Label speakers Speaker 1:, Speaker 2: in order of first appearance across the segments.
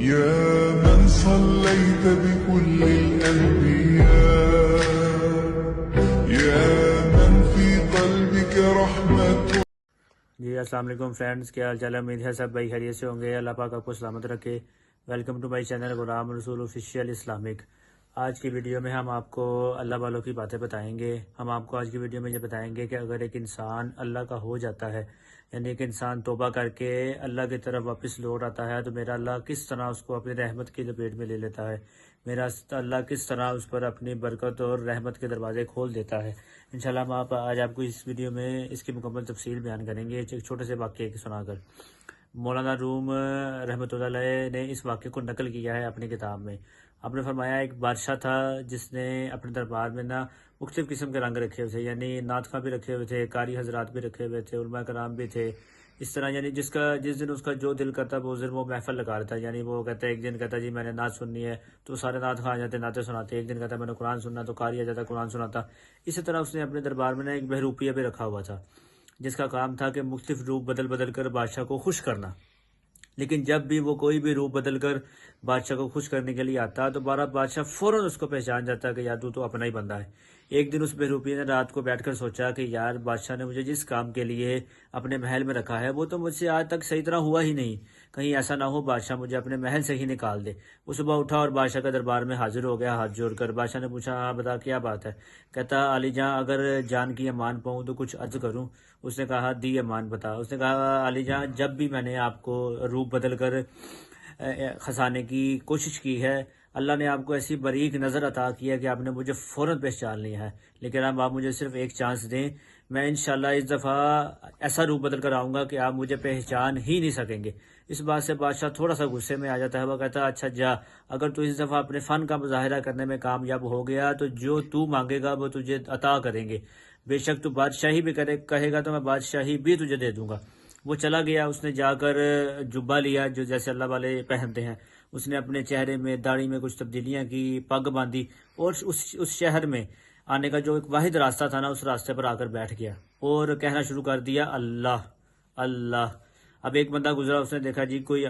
Speaker 1: يا من صليت بكل الأنبياء يا من في قلبك رحمة.
Speaker 2: جی السلام علیکم فرینڈز، کیا حال چال ہے؟ امید ہے سب بھائی خیریت سے ہوں گے۔ اللہ پاک آپ کو سلامت رکھے۔ Welcome to my channel Ghulam رسول آفیشیل اسلامک۔ آج کی ویڈیو میں ہم آپ کو اللہ والوں کی باتیں بتائیں گے۔ ہم آپ کو آج کی ویڈیو میں یہ بتائیں گے کہ اگر ایک انسان اللہ کا ہو جاتا ہے، یعنی ایک انسان توبہ کر کے اللہ کی طرف واپس لوٹ آتا ہے، تو میرا اللہ کس طرح اس کو اپنی رحمت کی لپیٹ میں لے لیتا ہے، میرا اللہ کس طرح اس پر اپنی برکت اور رحمت کے دروازے کھول دیتا ہے۔ انشاءاللہ ہم آج آپ کو اس ویڈیو میں اس کی مکمل تفصیل بیان کریں گے، ایک چھوٹے سے واقعے کی سنا کر۔ مولانا روم رحمۃ اللہ علیہ نے اس واقعے کو نقل کیا ہے اپنی کتاب میں۔ آپ نے فرمایا ایک بادشاہ تھا جس نے اپنے دربار میں مختلف قسم کے رنگ رکھے ہوئے تھے، یعنی نعت خواں بھی رکھے ہوئے تھے، قاری حضرات بھی رکھے ہوئے تھے، علماء کرام بھی تھے۔ اس طرح یعنی جس دن اس کا جو دل کرتا وہ دن وہ محفل لگا رہا تھا، یعنی وہ کہتا ہے ایک دن کہتا جی میں نے نعت سننی ہے تو سارے نعت خواں آ جاتے، نعتیں سناتے۔ ایک دن کہتا میں نے قرآن سننا تو قاری آ جاتا، قرآن سناتا۔ اسی طرح اس نے اپنے دربار میں ایک بہروپیہ بھی رکھا ہوا تھا جس کا کام تھا کہ مختلف روپ بدل بدل کر بادشاہ کو خوش کرنا۔ لیکن جب بھی وہ کوئی بھی روپ بدل کر بادشاہ کو خوش کرنے کے لیے آتا تو بادشاہ فوراً اس کو پہچان جاتا کہ یار تو اپنا ہی بندہ ہے۔ ایک دن اس بہروپی نے رات کو بیٹھ کر سوچا کہ یار بادشاہ نے مجھے جس کام کے لیے اپنے محل میں رکھا ہے وہ تو مجھ سے آج تک صحیح طرح ہوا ہی نہیں، کہیں ایسا نہ ہو بادشاہ مجھے اپنے محل سے ہی نکال دے۔ وہ صبح اٹھا اور بادشاہ کے دربار میں حاضر ہو گیا ہاتھ جوڑ کر۔ بادشاہ نے پوچھا ہاں بتا کیا بات ہے؟ کہتا علی جاں اگر جان کی امان پاؤں تو کچھ عرض کروں۔ اس نے کہا دی امان بتا۔ اس نے کہا علی جاں جب بھی میں نے آپ کو روپ بدل کر خسانے کی کوشش کی ہے، اللہ نے آپ کو ایسی باریک نظر عطا کی ہے کہ آپ نے مجھے فوراً پہچان لیا ہے، لیکن اب آپ مجھے صرف ایک چانس دیں، میں انشاءاللہ اس دفعہ ایسا روپ بدل کر آؤں گا کہ آپ مجھے پہچان ہی نہیں سکیں گے۔ اس بات سے بادشاہ تھوڑا سا غصے میں آ جاتا ہے۔ وہ کہتا ہے اچھا جا، اگر تو اس دفعہ اپنے فن کا مظاہرہ کرنے میں کامیاب ہو گیا تو جو تو مانگے گا وہ تجھے عطا کریں گے، بے شک تو بادشاہی بھی کہے گا تو میں بادشاہی بھی تجھے دے دوں گا۔ وہ چلا گیا، اس نے جا کر جبہ لیا جو جیسے اللہ والے پہنتے ہیں، اس نے اپنے چہرے میں داڑھی میں کچھ تبدیلیاں کی، پگ باندھی اور اس شہر میں آنے کا جو ایک واحد راستہ تھا اس راستے پر آ کر بیٹھ گیا اور کہنا شروع کر دیا اللہ اللہ۔ اب ایک بندہ گزرا، اس نے دیکھا جی کوئی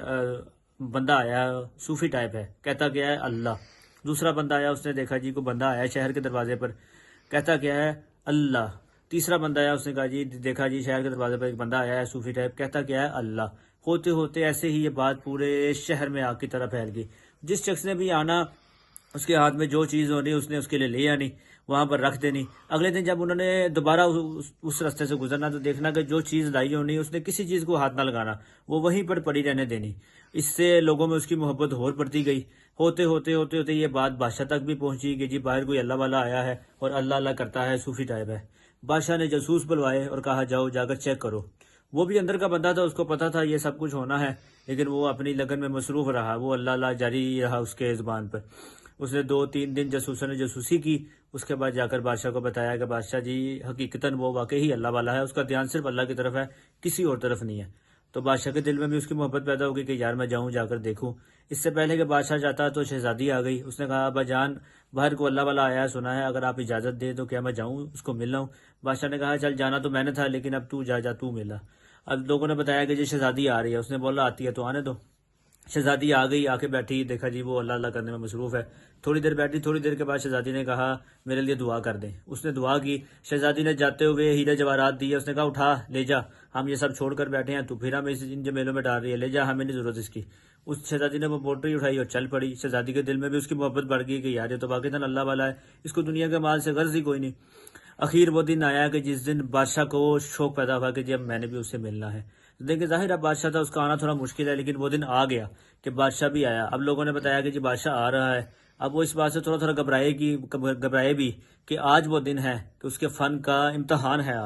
Speaker 2: بندہ آیا صوفی ٹائپ ہے، کہتا کیا ہے اللہ۔ دوسرا بندہ آیا، اس نے دیکھا جی کوئی بندہ آیا شہر کے دروازے پر، کہتا کیا ہے اللہ۔ تیسرا بندہ آیا، اس نے کہا جی دیکھا جی شہر کے دروازے پر ایک بندہ آیا ہے صوفی ٹائپ، کہتا کیا ہے اللہ۔ ہوتے ہوتے ایسے ہی یہ بات پورے شہر میں آگ کی طرح پھیل گئی۔ جس شخص نے بھی آنا اس کے ہاتھ میں جو چیز ہونی اس نے اس کے لیے لے آنی، وہاں پر رکھ دینی۔ اگلے دن جب انہوں نے دوبارہ اس راستے سے گزرنا تو دیکھنا کہ جو چیز لائی ہونی اس نے کسی چیز کو ہاتھ نہ لگانا، وہ وہیں پر پڑی رہنے دینی۔ اس سے لوگوں میں اس کی محبت اور بڑھتی گئی۔ ہوتے ہوتے یہ بات بادشاہ تک بھی پہنچی کہ جی باہر کوئی اللہ والا آیا ہے اور اللہ اللہ کرتا ہے، صوفی ٹائپ ہے۔ بادشاہ نے جاسوس بلوائے اور کہا جاؤ جا کر چیک کرو۔ وہ بھی اندر کا بندہ تھا، اس کو پتا تھا یہ سب کچھ ہونا ہے، لیکن وہ اپنی لگن میں مصروف رہا، وہ اللہ اللہ جاری رہا اس کے زبان پر۔ اس نے 2-3 دن جاسوسوں نے جاسوسی کی، اس کے بعد جا کر بادشاہ کو بتایا کہ بادشاہ جی حقیقتاً وہ واقعی اللہ والا ہے، اس کا دھیان صرف اللہ کی طرف ہے، کسی اور طرف نہیں ہے۔ تو بادشاہ کے دل میں بھی اس کی محبت پیدا ہوگی کہ یار میں جاؤں جا کر دیکھوں۔ اس سے پہلے کہ بادشاہ جاتا تو شہزادی آ گئی۔ اس نے کہا ابا جان باہر کو اللہ والا آیا ہے، سنا ہے، اگر آپ اجازت دیں تو کیا میں جاؤں اس کو ملنا ہوں؟ بادشاہ نے کہا چل جانا تو میں نے تھا، لیکن اب تو جا تو ملا۔ اب لوگوں نے بتایا کہ جی شہزادی آ رہی ہے، اس نے بولا آتی ہے تو آنے دو۔ شہزادی آ گئی، آ کے بیٹھی، دیکھا جی وہ اللہ اللہ کرنے میں مصروف ہے۔ تھوڑی دیر بیٹھی، تھوڑی دیر کے بعد شہزادی نے کہا میرے لیے دعا کر دیں۔ اس نے دعا کی، شہزادی نے جاتے ہوئے ہیرے جواہرات دیے۔ اس نے کہا اٹھا لے جا، ہم یہ سب چھوڑ کر بیٹھے ہیں، تو پھر ہمیں ان جمیلوں میں ڈال رہی ہے، لے جا، ہمیں نہیں ضرورت اس کی۔ اس شہزادی نے وہ پوٹری اٹھائی اور چل پڑی۔ شہزادی کے دل میں بھی اس کی محبت بڑھ گئی کہ یار یہ تو واقعی اللہ والا ہے، اس کو دنیا کے مال سے غرض ہی کوئی نہیں۔ اخیر وہ دن آیا کہ جس دن بادشاہ کو شوق پیدا ہوا کہ جی اب میں نے بھی اس سے ملنا ہے۔ دیکھیں ظاہر اب بادشاہ تھا، اس کا آنا تھوڑا مشکل ہے، لیکن وہ دن آ گیا کہ بادشاہ بھی آیا۔ اب لوگوں نے بتایا کہ جی بادشاہ آ رہا ہے۔ اب وہ اس بات سے تھوڑا گھبرائے بھی کہ آج وہ دن ہے کہ اس کے فن کا امتحان ہے۔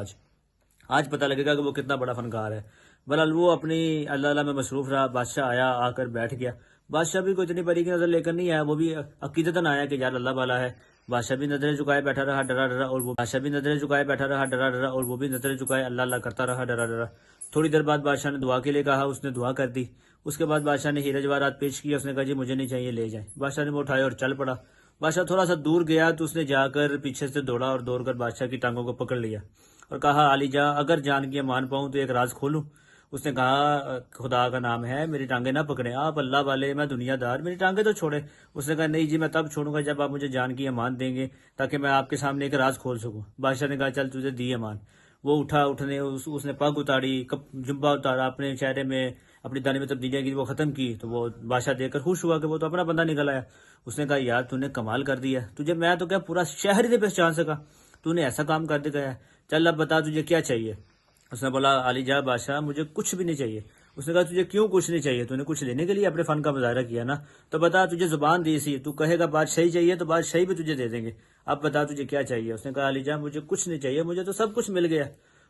Speaker 2: آج پتہ لگے گا کہ وہ کتنا بڑا فنکار ہے۔ بہرحال وہ اپنی اللہ اللہ میں مصروف رہا۔ بادشاہ آیا، آ کر بیٹھ گیا۔ بادشاہ بھی کوئی اتنی باریک نظر لے کر نہیں آیا، وہ بھی عقیدتاً آیا کہ یار اللہ والا ہے۔ بادشاہ بھی نظریں جھکائے بیٹھا رہا ڈرا ڈرا، اور وہ بھی نظریں جھکائے اللہ اللہ کرتا رہا ڈرا ڈرا۔ تھوڑی دیر بعد بادشاہ نے دعا کے لیے کہا، اس نے دعا کر دی۔ اس کے بعد بادشاہ نے ہیرے جواہرات پیش کیا۔ اس نے کہا جی مجھے نہیں چاہیے، لے جائیں۔ بادشاہ نے وہ اٹھائے اور چل پڑا۔ بادشاہ تھوڑا سا دور گیا تو اس نے جا کر پیچھے سے دوڑا اور دوڑ کر بادشاہ کی ٹانگوں کو پکڑ لیا اور کہا علی جاں اگر جان کی امان پاؤں تو ایک راز کھولوں۔ اس نے کہا خدا کا نام ہے میری ٹانگیں نہ پکڑیں، آپ اللہ والے میں دنیا دار، میری ٹانگیں تو چھوڑیں۔ اس نے کہا نہیں جی میں تب چھوڑوں گا جب آپ مجھے جان کی امان دیں گے تاکہ میں آپ کے سامنے ایک راز کھول سکوں۔ بادشاہ نے کہا چل تجھے دی امان۔ وہ اٹھا، اٹھنے اس نے پگ اتاری، جبہ اتارا، اپنے چہرے میں اپنی داڑھی میں تبدیلیاں کی، وہ ختم کی تو وہ بادشاہ دیکھ کر خوش ہوا کہ وہ تو اپنا بندہ نکل آیا۔ اس نے کہا یار تو نے کمال کر دیا، تجھے میں تو کیا پورا شہر ہی نہیں پہچان سکا، تو نے ایسا کام کر دیا ہے، چل اب بتا تجھے کیا چاہیے۔ اس نے بولا علی جا بادشاہ مجھے کچھ بھی نہیں چاہیے۔ اس نے کہا تجھے کیوں کچھ نہیں چاہیے، تو نے کچھ لینے کے لیے اپنے فن کا مظاہرہ کیا نا، تو بتا تجھے زبان دی سی، تو کہے گا بادشاہی چاہیے تو بادشاہی بھی تجھے دے دیں گے، اب بتا تجھے کیا چاہیے۔ اس نے کہا علی جا مجھے کچھ نہیں چاہیے، مجھے تو سب کچھ مل گیا۔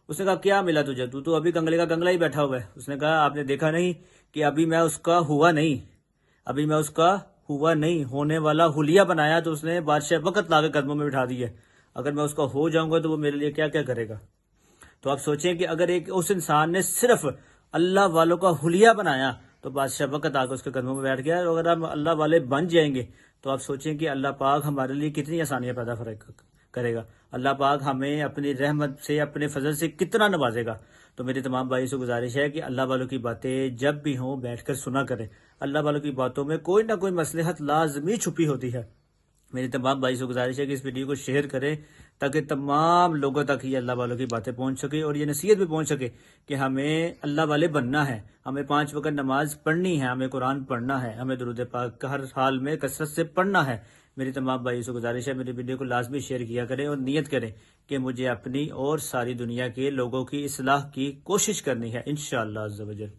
Speaker 2: اس نے کہا کیا ملا تجھے، تو ابھی کنگلے کا کنگلا ہی بیٹھا ہوا ہے۔ اس نے کہا آپ نے دیکھا نہیں کہ ابھی میں اس کا ہوا نہیں ہونے والا حلیہ بنایا تو اس نے بادشاہ وقت لا کے قدموں میں بٹھا دی ہے، اگر میں اس کا ہو جاؤں گا تو وہ میرے لیے کیا کیا کرے گا۔ تو آپ سوچیں کہ اگر اس انسان نے صرف اللہ والوں کا حلیہ بنایا تو بادشاہ وقت آ کے اس کے قدموں میں بیٹھ گیا، اور اگر ہم اللہ والے بن جائیں گے تو آپ سوچیں کہ اللہ پاک ہمارے لیے کتنی آسانیاں پیدا کرے گا، اللہ پاک ہمیں اپنی رحمت سے اپنے فضل سے کتنا نوازے گا۔ تو میری تمام بھائی سے گزارش ہے کہ اللہ والوں کی باتیں جب بھی ہوں بیٹھ کر سنا کریں، اللہ والوں کی باتوں میں کوئی نہ کوئی مصلحت لازمی چھپی ہوتی ہے۔ میری تمام بھائی سے گزارش ہے کہ اس ویڈیو کو شیئر کریں تاکہ تمام لوگوں تک یہ اللہ والوں کی باتیں پہنچ سکے اور یہ نصیحت بھی پہنچ سکے کہ ہمیں اللہ والے بننا ہے، ہمیں 5 وقت نماز پڑھنی ہے، ہمیں قرآن پڑھنا ہے، ہمیں درود پاک ہر حال میں کثرت سے پڑھنا ہے۔ میری تمام بھائی سے گزارش ہے میری ویڈیو کو لازمی شیئر کیا کریں اور نیت کریں کہ مجھے اپنی اور ساری دنیا کے لوگوں کی اصلاح کی کوشش کرنی ہے انشاءاللہ عز و جل۔